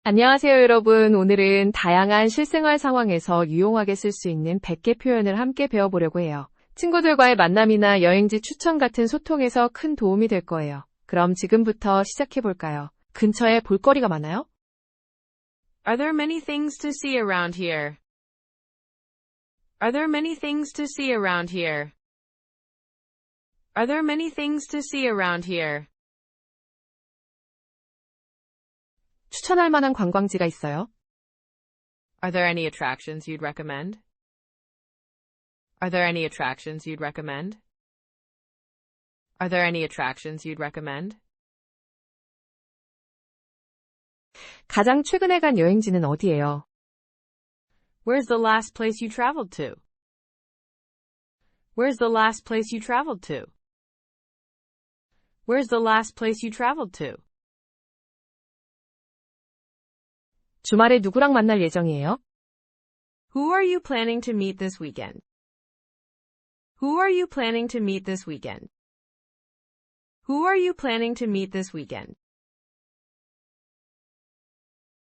안녕하세요, 여러분. 오늘은 다양한 실생활 상황에서 유용하게 쓸 수 있는 100개 표현을 함께 배워보려고 해요. 친구들과의 만남이나 여행지 추천 같은 소통에서 큰 도움이 될 거예요. 그럼 지금부터 시작해볼까요? 근처에 볼거리가 많아요? Are there many things to see around here? Are there many things to see around here? Are there many things to see around here? 추천할 만한 관광지가 있어요? Are there any attractions you'd recommend? Are there any attractions you'd recommend? Are there any attractions you'd recommend? 가장 최근에 간 여행지는 어디예요? Where's the last place you traveled to? Where's the last place you traveled to? Where's the last place you traveled to? 주말에 누구랑 만날 예정이에요? Who are you planning to meet this weekend? Who are you planning to meet this weekend? Who are you planning to meet this weekend?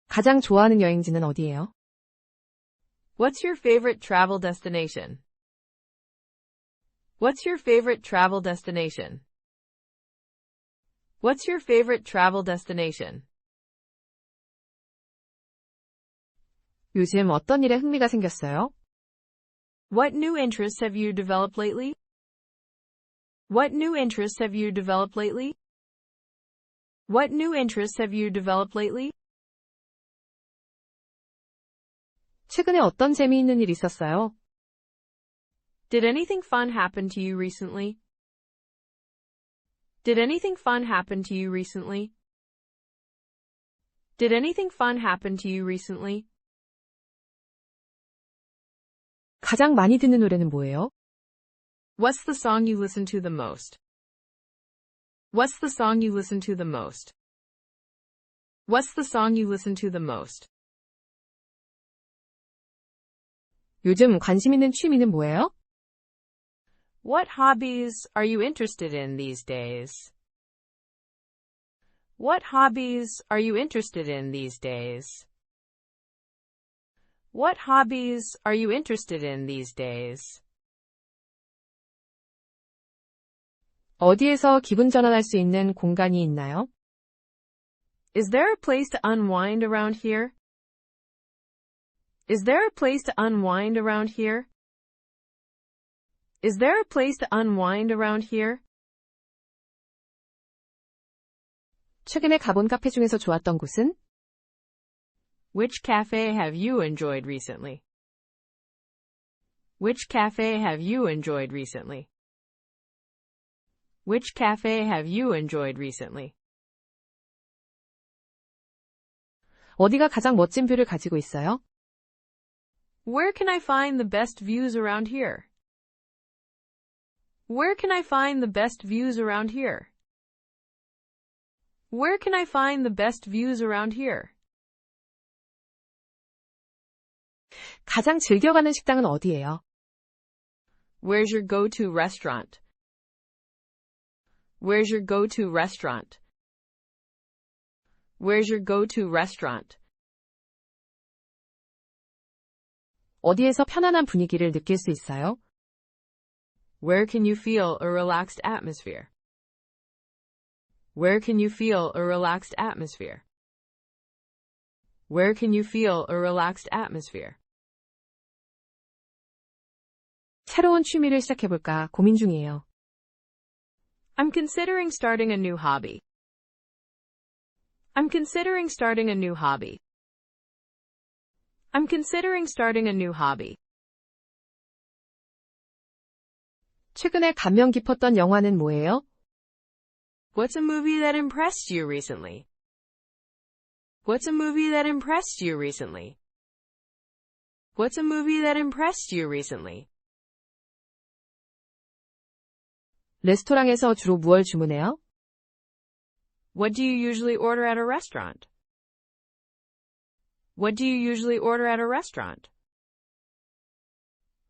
가장 좋아하는 여행지는 어디예요? What's your favorite travel destination? What's your favorite travel destination? What's your favorite travel destination? 요즘 어떤 일에 흥미가 생겼어요? What new interests have you developed lately? What new interests have you developed lately? What new interests have you developed lately? 최근에 어떤 재미있는 일 있었어요? Did anything fun happen to you recently? Did anything fun happen to you recently? Did anything fun happen to you recently? 가장 많이 듣는 노래는 뭐예요? What's the song you listen to the most? What's the song you listen to the most? What's the song you listen to the most? 요즘 관심 있는 취미는 뭐예요? What hobbies are you interested in these days? What hobbies are you interested in these days? What hobbies are you interested in these days? 어디에서 기분 전환할 수 있는 공간이 있나요? Is there a place to unwind around here? Is there a place to unwind around here? Is there a place to unwind around here? 최근에 가본 카페 중에서 좋았던 곳은? Which cafe have you enjoyed recently? Which cafe have you enjoyed recently? Which cafe have you enjoyed recently? 어디가 가장 멋진 뷰를 가지고 있어요? Where can I find the best views around here? Where can I find the best views around here? Where can I find the best views around here? 가장 즐겨가는 식당은 어디예요? Where's your go-to restaurant? Where's your go-to restaurant? Where's your go-to restaurant? 어디에서 편안한 분위기를 느낄 수 있어요? Where can you feel a relaxed atmosphere? Where can you feel a relaxed atmosphere? Where can you feel a relaxed atmosphere? 새로운 취미를 시작해볼까 고민 중이에요. I'm considering starting a new hobby. I'm considering starting a new hobby. I'm considering starting a new hobby. 최근에 감명 깊었던 영화는 뭐예요? What's a movie that impressed you recently? What's a movie that impressed you recently? What's a movie that impressed you recently? 레스토랑에서 주로 무얼 주문해요? What do you usually order at a restaurant? What do you usually order at a restaurant?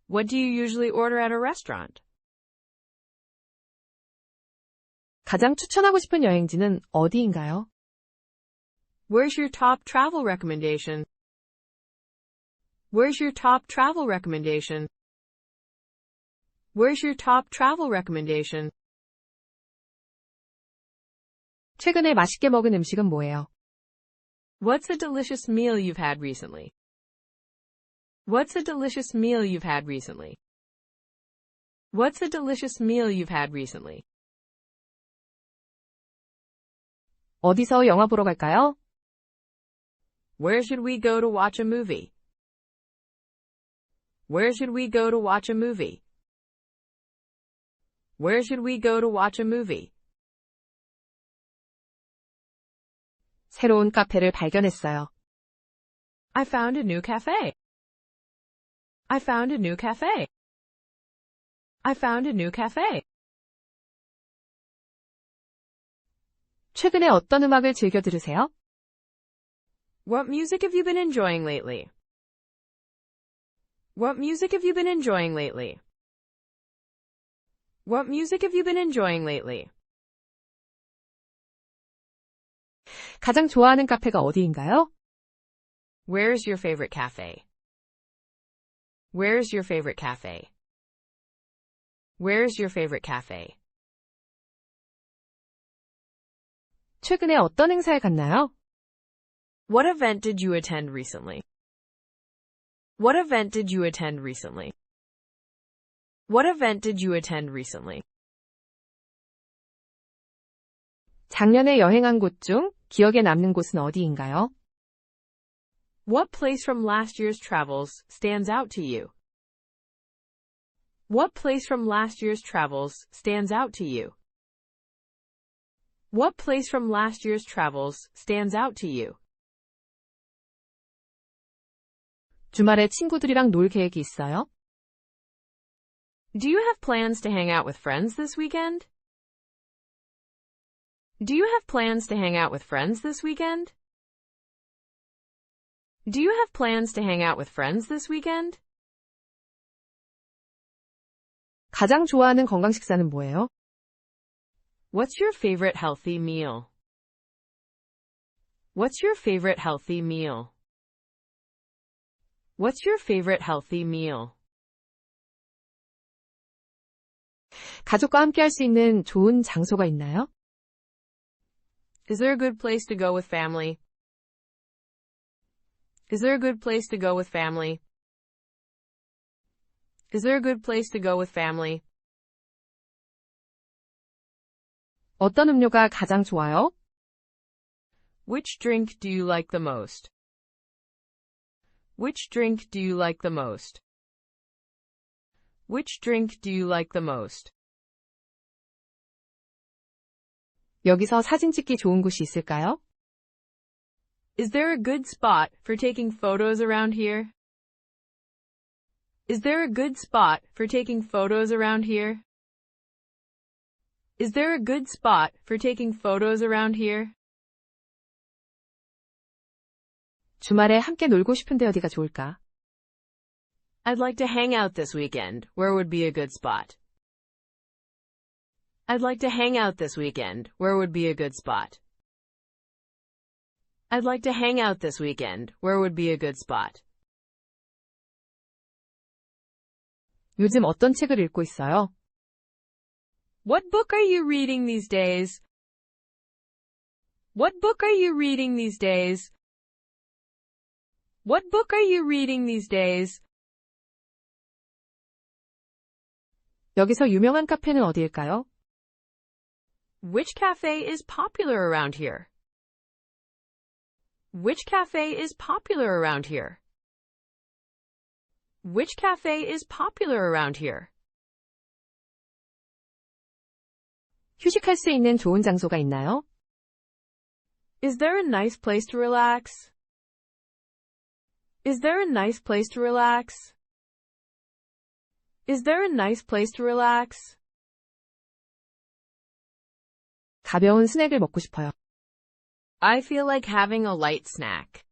What do you usually order at a restaurant? 가장 추천하고 싶은 여행지는 어디인가요? Where's your top travel recommendation? Where's your top travel recommendation? Where's your top travel recommendation? 최근에 맛있게 먹은 음식은 뭐예요? What's a delicious meal you've had recently? What's a delicious meal you've had recently? What's a delicious meal you've had recently? 어디서 영화 보러 갈까요? Where should we go to watch a movie? Where should we go to watch a movie? Where should we go to watch a movie? 새로운 카페를 발견했어요. I found a new cafe. I found a new cafe. I found a new cafe. 최근에 어떤 음악을 즐겨 들으세요? What music have you been enjoying lately? What music have you been enjoying lately? What music have you been enjoying lately? 가장 좋아하는 카페가 어디인가요? Where's your favorite cafe? Where's your favorite cafe? Where's your favorite cafe? 최근에 어떤 행사에 갔나요? What event did you attend recently? What event did you attend recently? What event did you attend recently? 작년에 여행한 곳 중 기억에 남는 곳은 어디인가요? What place from last year's travels stands out to you? What place from last year's travels stands out to you? What place from last year's travels stands out to you? 주말에 친구들이랑 놀 계획이 있어요? Do you have plans to hang out with friends this weekend? Do you have plans to hang out with friends this weekend? Do you have plans to hang out with friends this weekend? 가장 좋아하는 건강 식사는 뭐예요? What's your favorite healthy meal? What's your favorite healthy meal? What's your favorite healthy meal? 가족과 함께 할 수 있는 좋은 장소가 있나요? Is there a good place to go with family? Is there a good place to go with family? Is there a good place to go with family? 어떤 음료가 가장 좋아요? Which drink do you like the most? Which drink do you like the most? Which drink do you like the most? 여기서 사진 찍기 좋은 곳이 있을까요? Is there a good spot for taking photos around here? Is there a good spot for taking photos around here? Is there a good spot for taking photos around here? 주말에 함께 놀고 싶은데 어디가 좋을까? I'd like to hang out this weekend. Where would be a good spot? I'd like to hang out this weekend. Where would be a good spot? I'd like to hang out this weekend. Where would be a good spot? 요즘 어떤 책을 읽고 있어요? What book are you reading these days? What book are you reading these days? What book are you reading these days? 여기서 유명한 카페는 어디일까요? Which cafe is popular around here? Which cafe is popular around here? Which cafe is popular around here? 휴식할 수 있는 좋은 장소가 있나요? Is there a nice place to relax? Is there a nice place to relax? Is there a nice place to relax? 가벼운 스낵을 먹고 싶어요. I feel like having a light snack.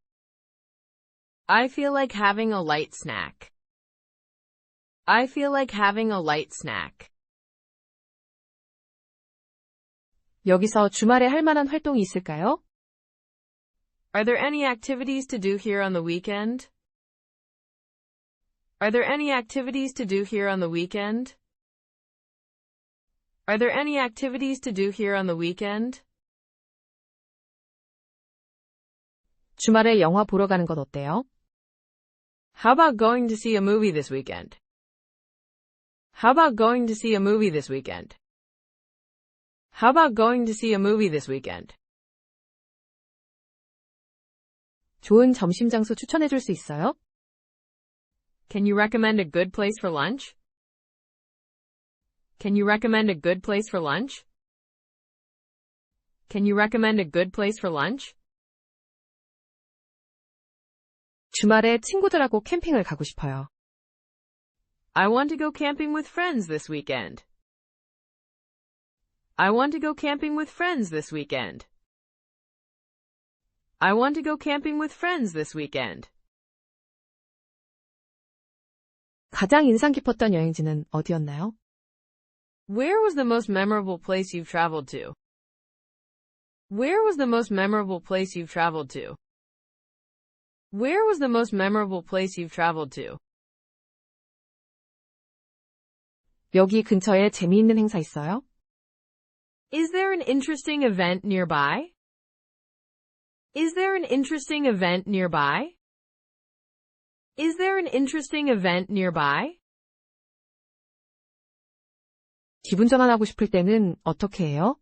I feel like having a light snack. I feel like having a light snack. 여기서 주말에 할 만한 활동이 있을까요? Are there any activities to do here on the weekend? Are there any activities to do here on the weekend? Are there any activities to do here on the weekend? 주말에 영화 보러 가는 건 어때요? How about going to see a movie this weekend? How about going to see a movie this weekend? How about going to see a movie this weekend? 좋은 점심 장소 추천해 줄 수 있어요? Can you recommend a good place for lunch? Can you recommend a good place for lunch? Can you recommend a good place for lunch? 주말에 친구들하고 캠핑을 가고 싶어요. I want to go camping with friends this weekend. I want to go camping with friends this weekend. I want to go camping with friends this weekend. 가장 인상 깊었던 여행지는 어디였나요? Where was the most memorable place you've traveled to? Where was the most memorable place you've traveled to? Where was the most memorable place you've traveled to? 여기 근처에 재미있는 행사 있어요? Is there an interesting event nearby? Is there an interesting event nearby? Is there an interesting event nearby? 기분 전환하고 싶을 때는 어떻게 해요?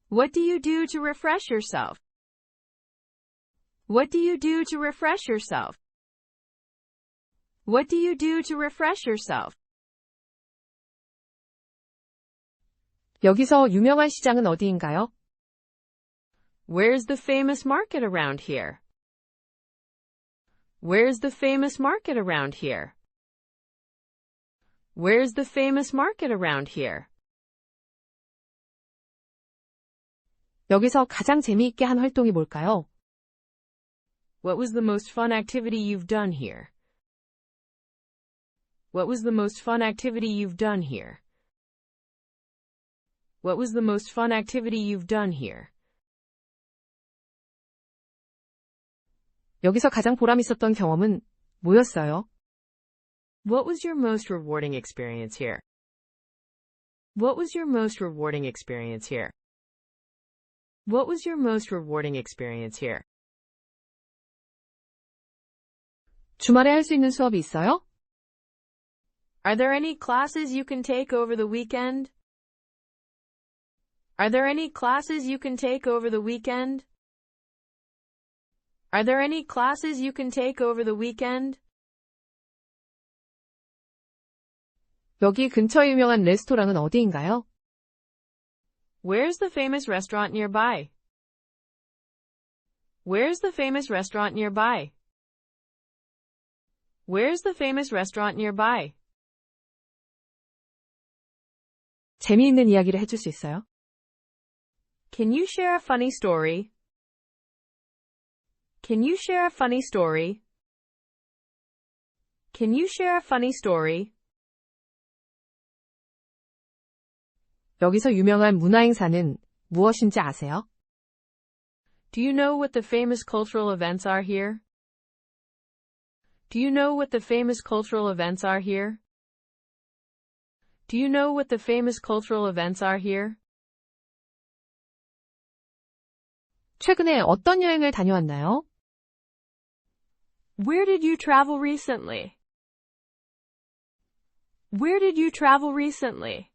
What do you do to refresh yourself? What do you do to refresh yourself? What do you do to refresh yourself? 여기서 유명한 시장은 어디인가요? Where's the famous market around here? Where's the famous market around here? Where's the famous market around here? 여기서 가장 재미있게 한 활동이 뭘까요? What was the most fun activity you've done here? What was the most fun activity you've done here? What was the most fun activity you've done here? 여기서 가장 보람 있었던 경험은 뭐였어요? What was your most rewarding experience here? What was your most rewarding experience here? What was your most rewarding experience here? 주말에 할 수 있는 수업이 있어요? Are there any classes you can take over the weekend? Are there any classes you can take over the weekend? Are there any classes you can take over the weekend? 여기 근처에 유명한 레스토랑은 어디인가요? Where's the famous restaurant nearby? Where's the famous restaurant nearby? Where's the famous restaurant nearby? 재미있는 이야기를 해줄 수 있어요? Can you share a funny story? Can you share a funny story? Can you share a funny story? 여기서 유명한 문화행사는 무엇인지 아세요? Do you know what the famous cultural events are here? Do you know what the famous cultural events are here? Do you know what the famous cultural events are here? 최근에 어떤 여행을 다녀왔나요? Where did you travel recently? Where did you travel recently?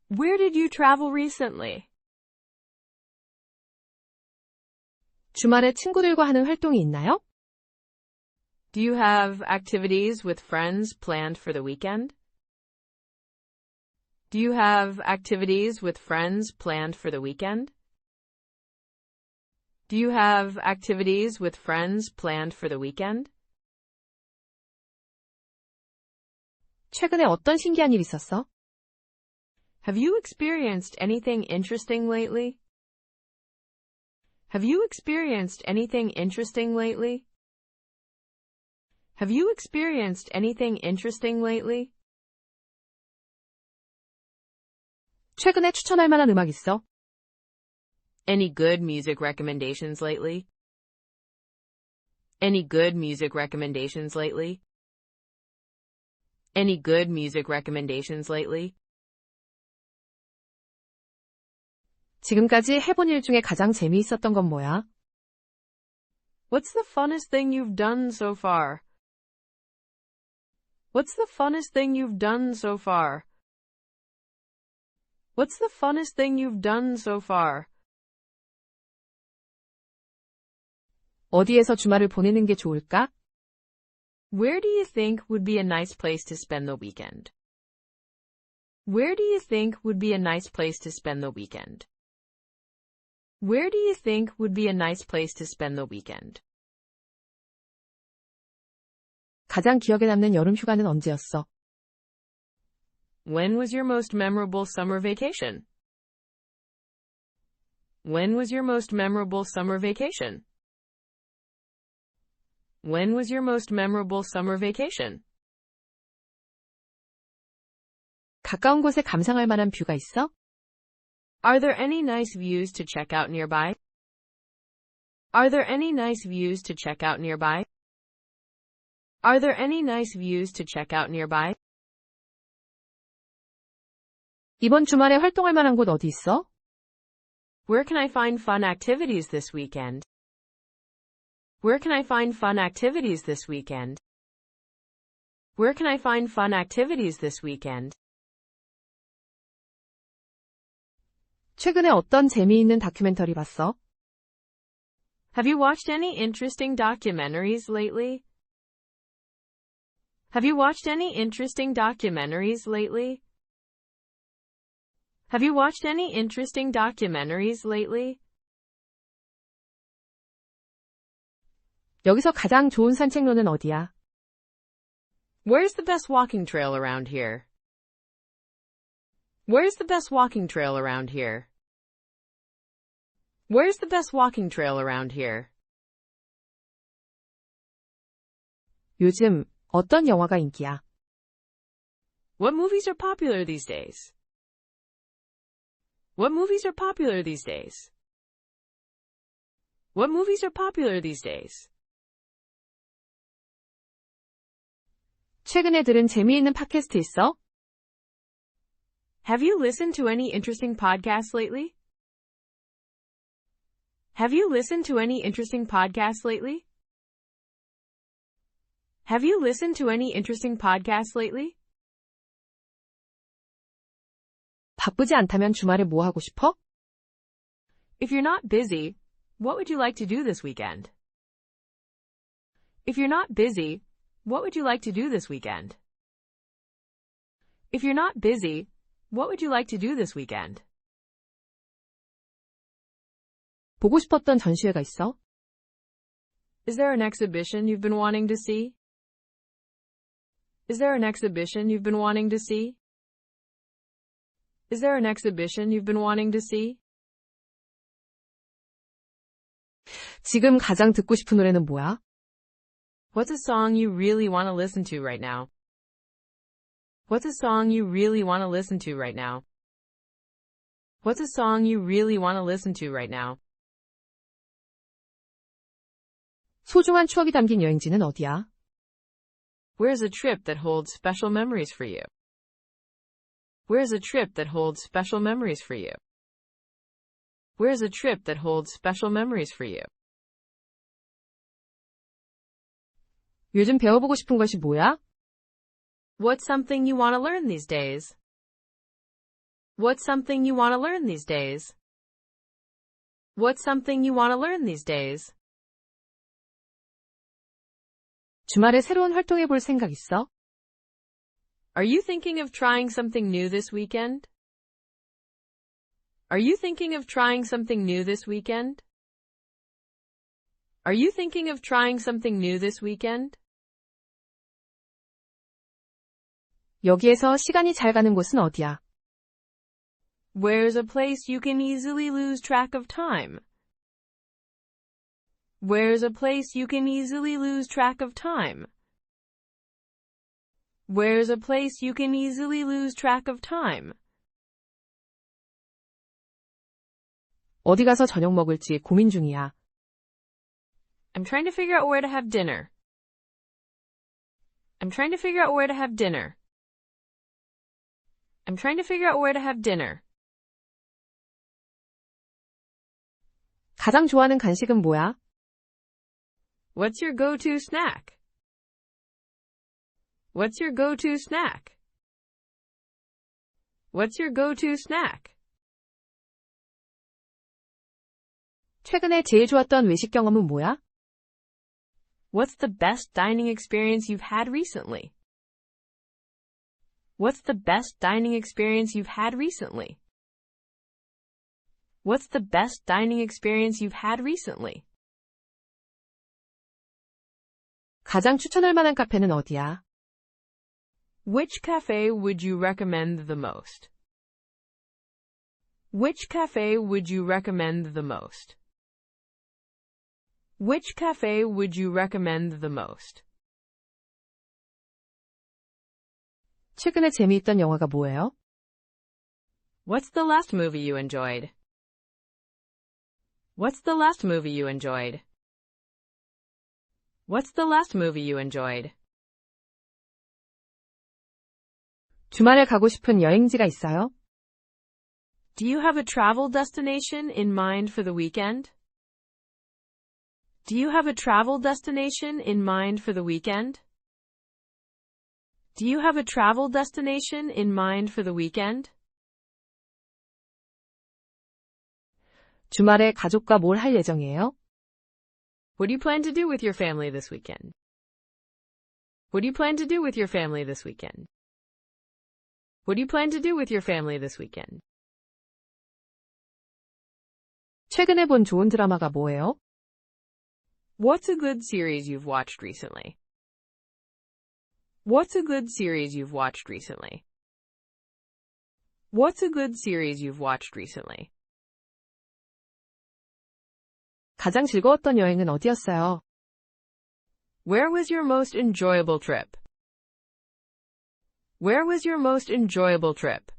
Where did you travel recently? 주말에 친구들과 하는 활동이 있나요? Do you have activities with friends planned for the weekend? Do you have activities with friends planned for the weekend? Do you have activities with friends planned for the weekend? 최근에 어떤 신기한 일 있었어? Have you experienced anything interesting lately? Have you experienced anything interesting lately? Have you experienced anything interesting lately? 최근에 추천할 만한 음악 있어? Any good music recommendations lately? Any good music recommendations lately? Any good music recommendations lately? 지금까지 해본 일 중에 가장 재미있었던 건 뭐야? What's the funnest thing you've done so far? What's the funnest thing you've done so far? What's the funnest thing you've done so far? 어디에서 주말을 보내는 게 좋을까? Where do you think would be a nice place to spend the weekend? Where do you think would be a nice place to spend the weekend? Where do you think would be a nice place to spend the weekend? 가장 기억에 남는 여름 휴가는 언제였어? When was your most memorable summer vacation? When was your most memorable summer vacation? When was your most memorable summer vacation? 가까운 곳에 감상할 만한 뷰가 있어? Are there any nice views to check out nearby? Are there any nice views to check out nearby? Are there any nice views to check out nearby? 이번 주말에 활동할 만한 곳 어디 있어? Where can I find fun activities this weekend? Where can I find fun activities this weekend? Where can I find fun activities this weekend? 최근에 어떤 재미있는 다큐멘터리 봤어? Have you watched any interesting documentaries lately? Have you watched any interesting documentaries lately? Have you watched any interesting documentaries lately? 여기서 가장 좋은 산책로는 어디야? Where's the best walking trail around here? Where's the best walking trail around here? Where's the best walking trail around here? 요즘 어떤 영화가 인기야? What movies are popular these days? What movies are popular these days? What movies are popular these days? 최근에 들은 재미있는 팟캐스트 있어? Have you listened to any interesting podcasts lately? Have you listened to any interesting podcasts lately? Have you listened to any interesting podcasts lately? 바쁘지 않다면 주말에 뭐 하고 싶어? If you're not busy, what would you like to do this weekend? If you're not busy, what would you like to do this weekend? If you're not busy, what would you like to do this weekend? 보고 싶었던 전시회가 있어? Is there an exhibition you've been wanting to see? Is there an exhibition you've been wanting to see? Is there an exhibition you've been wanting to see? 지금 가장 듣고 싶은 노래는 뭐야? What's a song you really want to listen to right now? What's a song you really want to listen to right now? What's a song you really want to listen to right now? 소중한 추억이 담긴 여행지는 어디야? Where's a trip that holds special memories for you? Where's a trip that holds special memories for you? Where's a trip that holds special memories for you? 요즘 배워보고 싶은 것이 뭐야? What's something you want to learn these days? What's something you want to learn these days? What's something you want to learn these days? 주말에 새로운 활동해볼 생각 있어? Are you thinking of trying something new this weekend? Are you thinking of trying something new this weekend? Are you thinking of trying something new this weekend? 여기에서 시간이 잘 가는 곳은 어디야? Where's a place you can easily lose track of time? Where's a place you can easily lose track of time? Where's a place you can easily lose track of time? 어디 가서 저녁 먹을지 고민 중이야. I'm trying to figure out where to have dinner. I'm trying to figure out where to have dinner. I'm trying to figure out where to have dinner. 가장 좋아하는 간식은 뭐야? What's your go-to snack? What's your go-to snack? What's your go-to snack? 최근에 제일 좋았던 외식 경험은 뭐야? What's the best dining experience you've had recently? What's the best dining experience you've had recently? What's the best dining experience you've had recently? 가장 추천할 만한 카페는 어디야? Which cafe would you recommend the most? Which cafe would you recommend the most? Which cafe would you recommend the most? 최근에 재미있던 영화가 뭐예요? What's the last movie you enjoyed? What's the last movie you enjoyed? What's the last movie you enjoyed? 주말에 가고 싶은 여행지가 있어요? Do you have a travel destination in mind for the weekend? Do you have a travel destination in mind for the weekend? Do you have a travel destination in mind for the weekend? 주말에 가족과 뭘 할 예정이에요? What do you plan to do with your family this weekend? What do you plan to do with your family this weekend? What do you plan to do with your family this weekend? 최근에 본 좋은 드라마가 뭐예요? What's a good series you've watched recently? What's a good series you've watched recently? What's a good series you've watched recently? 가장 즐거웠던 여행은 어디였어요? Where was your most enjoyable trip? Where was your most enjoyable trip?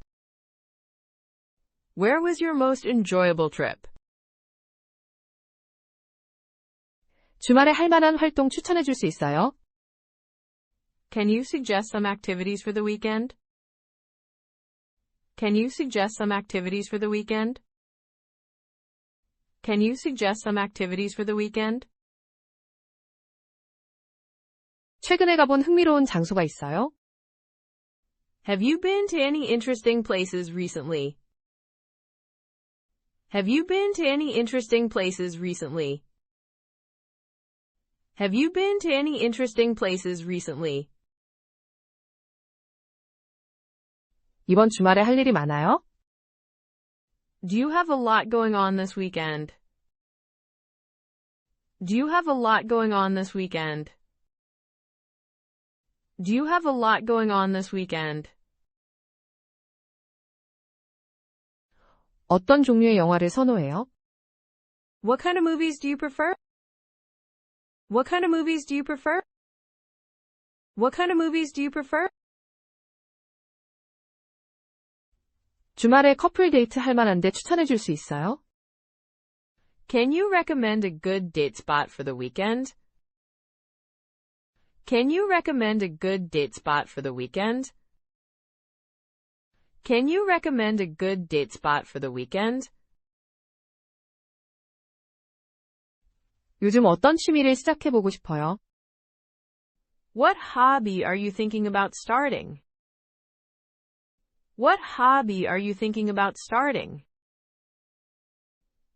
Where was your most enjoyable trip? 주말에 할 만한 활동 추천해 줄 수 있어요? Can you suggest some activities for the weekend? Can you suggest some activities for the weekend? Can you suggest some activities for the weekend? 최근에 가본 흥미로운 장소가 있어요? Have you been to any interesting places recently? Have you been to any interesting places recently? Have you been to any interesting places recently? 이번 주말에 할 일이 많아요? Do you have a lot going on this weekend? Do you have a lot going on this weekend? Do you have a lot going on this weekend? 어떤 종류의 영화를 선호해요? What kind of movies do you prefer? What kind of movies do you prefer? What kind of movies do you prefer? 주말에 커플 데이트 할 만한데 추천해 줄 수 있어요? Can you recommend a good date spot for the weekend? Can you recommend a good date spot for the weekend? Can you recommend a good date spot for the weekend? 요즘 어떤 취미를 시작해보고 싶어요? What hobby are you thinking about starting? What hobby are you thinking about starting?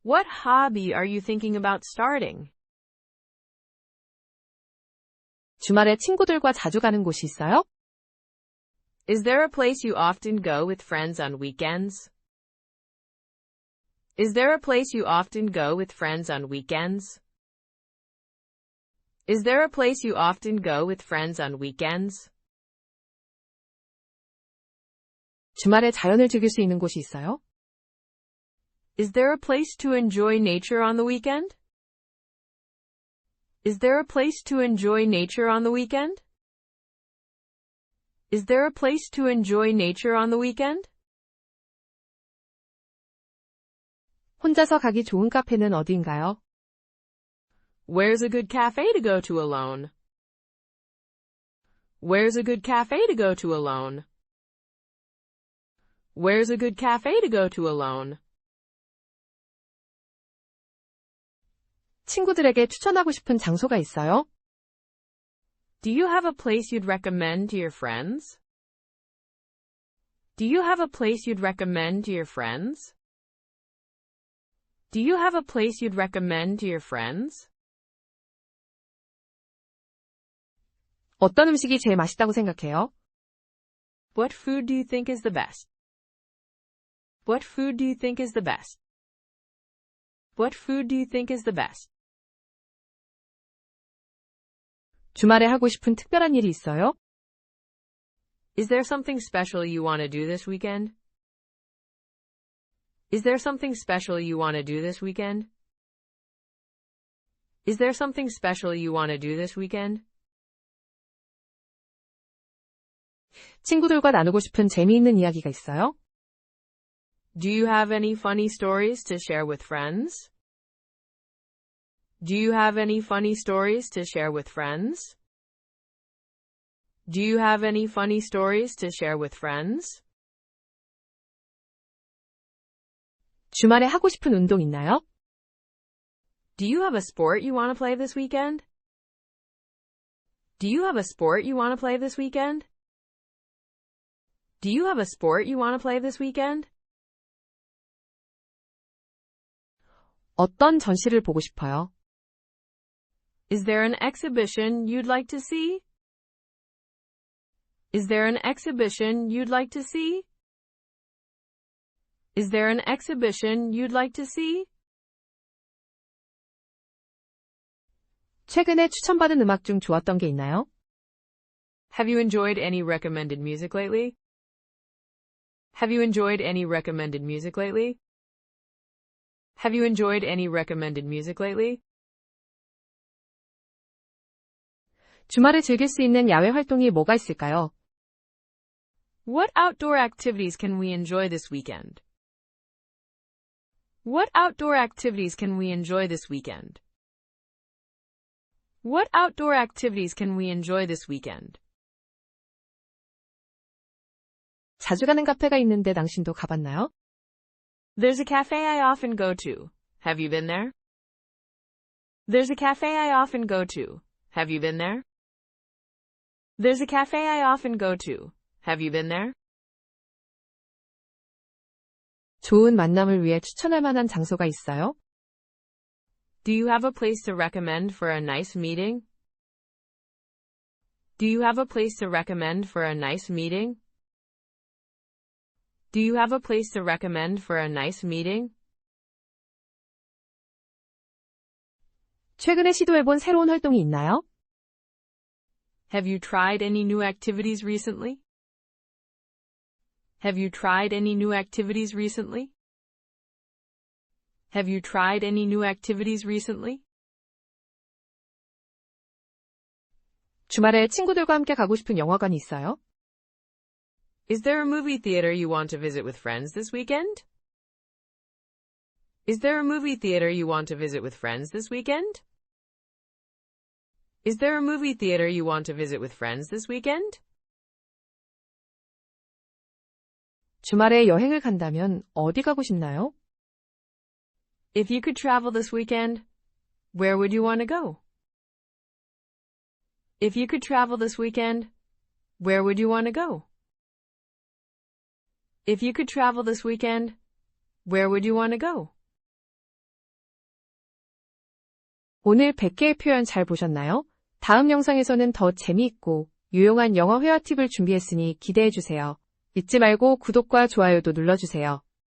What hobby are you thinking about starting? 주말에 친구들과 자주 가는 곳이 있어요? Is there a place you often go with friends on weekends? Is there a place you often go with friends on weekends? Is there a place you often go with friends on weekends? 주말에 자연을 즐길 수 있는 곳이 있어요? Is there a place to enjoy nature on the weekend? Is there a place to enjoy nature on the weekend? Is there a place to enjoy nature on the weekend? 혼자서 가기 좋은 카페는 어디인가요? Where's a good cafe to go to alone? Where's a good cafe to go to alone? Where's a good cafe to go to alone? 친구들에게 추천하고 싶은 장소가 있어요? Do you have a place you'd recommend to your friends? Do you have a place you'd recommend to your friends? Do you have a place you'd recommend to your friends? 어떤 음식이 제일 맛있다고 생각해요? What food do you think is the best? What food do you think is the best? What food do you think is the best? 주말에 하고 싶은 특별한 일이 있어요? Is there something special you want to do this weekend? Is there something special you want to do this weekend? Is there something special you want to do this weekend? 친구들과 나누고 싶은 재미있는 이야기가 있어요? Do you have any funny stories to share with friends? Do you have any funny stories to share with friends? Do you have any funny stories to share with friends? 주말에 하고 싶은 운동 있나요? Do you have a sport you want to play this weekend? Do you have a sport you want to play this weekend? Do you have a sport you want to play this weekend? 어떤 전시를 보고 싶어요? Is there an exhibition you'd like to see? Is there an exhibition you'd like to see? Is there an exhibition you'd like to see? 최근에 추천받은 음악 중 좋았던 게 있나요? Have you enjoyed any recommended music lately? Have you enjoyed any recommended music lately? Have you enjoyed any recommended music lately? 주말에 즐길 수 있는 야외 활동이 뭐가 있을까요? What outdoor activities can we enjoy this weekend? What outdoor activities can we enjoy this weekend? What outdoor activities can we enjoy this weekend? 자주 가는 카페가 있는데 당신도 가봤나요? There's a cafe I often go to. Have you been there? There's a cafe I often go to. Have you been there? There's a cafe I often go to. Have you been there? 좋은 만남을 위해 추천할 만한 장소가 있어요? Do you have a place to recommend for a nice meeting? Do you have a place to recommend for a nice meeting? Do you have a place to recommend for a nice meeting? 최근에 시도해본 새로운 활동이 있나요? Have you tried any new activities recently? Have you tried any new activities recently? Have you tried any new activities recently? 주말에 친구들과 함께 가고 싶은 영화관이 있어요? Is there a movie theater you want to visit with friends this weekend? Is there a movie theater you want to visit with friends this weekend? Is there a movie theater you want to visit with friends this weekend? 주말에 여행을 간다면 어디 가고 싶나요? If you could travel this weekend, where would you want to go? If you could travel this weekend, where would you want to go? If you could travel this weekend, where would you want to go? 오늘 100개의 표현 잘 보셨나요? 다음 영상에서는 더 재미있고 유용한 영어 회화 팁을 준비했으니 기대해주세요. 잊지 말고 구독과 좋아요도 눌러주세요.